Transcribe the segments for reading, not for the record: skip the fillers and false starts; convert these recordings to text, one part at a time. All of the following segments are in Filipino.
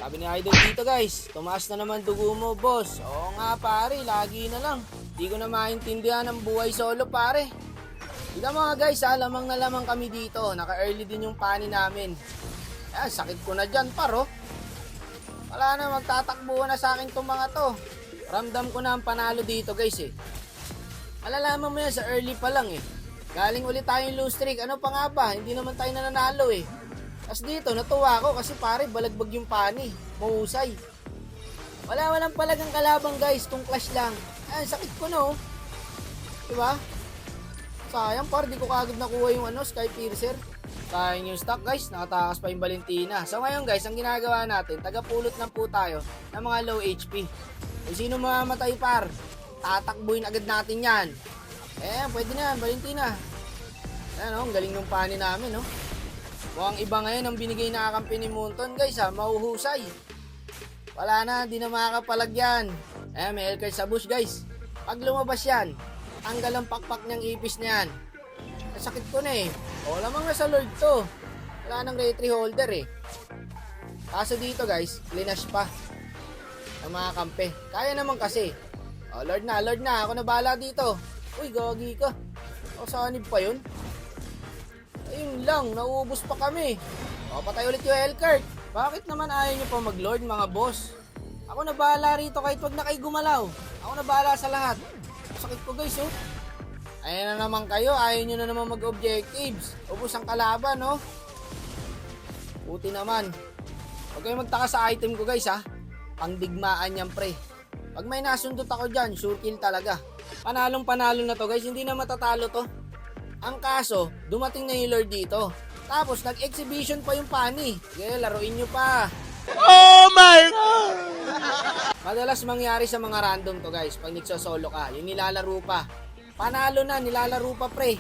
Sabi ni Idol dito guys, tumaas na naman dugo mo boss. Oo nga pare, lagi na lang. Di ko na maintindihan ang buhay solo pare. Tignan mga guys ha, lamang na lamang kami dito. Naka-early din yung pani namin. Sakit ko na dyan paro. Wala na, magtatakbuhan na sa akin itong mga to. Ramdam ko na ang panalo dito guys eh. Malalaman mo yan sa early pa lang eh. Galing ulit tayong low streak. Ano pa nga ba? Hindi naman tayo nananalo eh. Tapos dito, natuwa ako kasi pare, balagbag yung pani. Mahusay. Walang palagang kalabang guys, kung clash lang. Sakit ko no. Diba? Sayang par, di ko kagad nakuha yung Sky Piercer. Sayang yung stock guys, nakatakas pa yung Valentina. So ngayon guys, ang ginagawa natin, tagapulot lang po tayo ng mga low HP. Kung sino mamamatay par, tatakbuhin agad natin yan. Pwede na yan, Valentina. Ang galing ng pani namin no. Mukhang iba ngayon ang binigay na kakampi ni Munton guys ha, mahuhusay. Wala na, di na makakapalagyan. May L-card sa bush guys. Pag lumabas yan, tanggal ang pakpak niyang ipis na yan. Nasakit ko na eh. Lamang na sa Lord to. Wala nang retry holder eh. Kaso dito guys, linash pa ang mga kampe. Kaya naman kasi. Lord na, ako na bahala dito. Uy, gagi ka. Sanib pa yun. Ayun lang, nauubos pa kami. Patay ulit yung L-card. Bakit naman ayaw nyo pa mag-lord mga boss? Ako na bahala rito kahit wag na kayo gumalaw. Ako na bahala sa lahat. Sakit ko guys oh. Ayan na naman kayo, ayaw nyo na naman mag-objectives. Ubus ang kalaban no. Buti naman. Huwag kayo magtaka sa item ko guys ha. Pangdigmaan yan pre. Pag may nasundot ako dyan, sure kill talaga. Panalo na to guys, hindi na matatalo to. Ang kaso, dumating na yung Lord dito. Tapos, nag-exhibition pa yung pani. Sige, laruin nyo pa. Oh my God! Madalas mangyari sa mga random to guys, pag nagsosolo ka, yung nilalaro pa. Panalo na, nilalaro pa pre.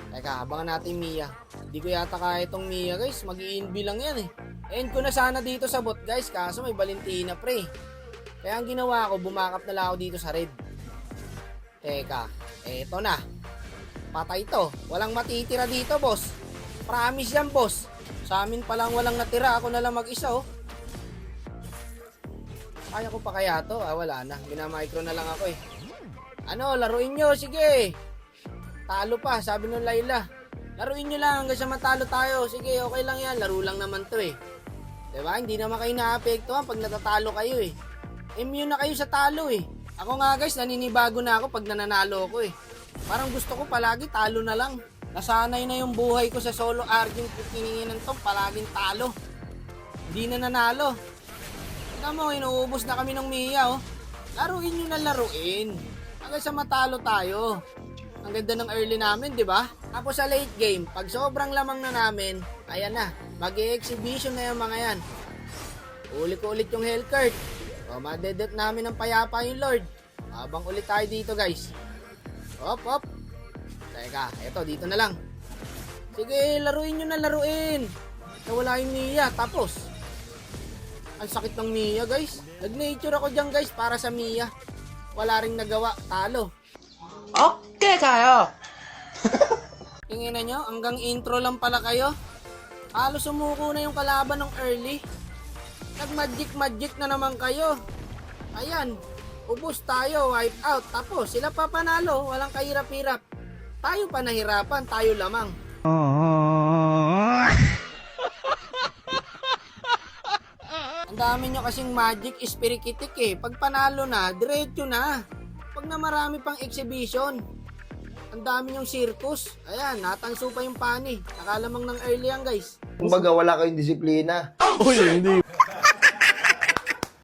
Teka, abangan natin Mia. Hindi ko yata kaya itong Mia guys, mag-i-inv lang yan eh. End ko na sana dito sa bot guys, kaso may Valentina pre. Kaya ang ginawa ko, bumakap na lang ako dito sa red. Teka, eto na. Patay to. Walang matitira dito, boss. Promise yan, boss. Sa amin palang walang natira. Ako na lang mag-isa, oh. Kaya ko pa kaya to? Wala na. Minamicro na lang ako, eh. Laruin nyo. Sige. Talo pa, sabi ng Layla. Laruin nyo lang hanggang sa matalo tayo. Sige, okay lang yan. Laro lang naman to, eh. Diba? Hindi naman kayo naapektuhan pag natatalo kayo, eh. Immune na kayo sa talo, eh. Ako nga, guys, naninibago na ako pag nananalo ako, eh. Parang gusto ko palagi talo na lang. Nasanay na yung buhay ko sa solo arging kininginan to, palaging talo. Hindi na nanalo. Tignan mo, inuubos na kami ng Mia, oh. Laruin nyo na laruin. Hanggang sa matalo tayo. Ang ganda ng early namin, di ba? Tapos sa late game, pag sobrang lamang na namin, ayan na, mag-e-exhibition na yung mga yan. Uli ko ulit yung Hellcurt. Madedet namin ng payapa yung Lord. Habang ulit tayo dito, guys. Op. Teka, eto, dito na lang. Sige, laruin nyo na laruin. Nawala yung Mia, tapos. Ang sakit ng Mia, guys. Nag-nature ako dyan, guys, para sa Mia. Wala ring nagawa, talo. Okay kayo. Tingnan nyo, hanggang intro lang pala kayo. Halos sumuko na yung kalaban ng early. Nag-magic na naman kayo. Ayan. Ubus tayo, wipe out. Tapos sila pa panalo, walang kahirap-hirap. Tayo pa nahirapan, tayo lamang. Ang dami nyo kasing magic espirikitik eh. Pag panalo na, diretso na. Pag na marami pang exhibition. Ang dami nyong circus. Ayan, natanso pa yung pani. Nakalamang ng early yan guys. Kumbaga wala kayong disiplina. Uy, hindi.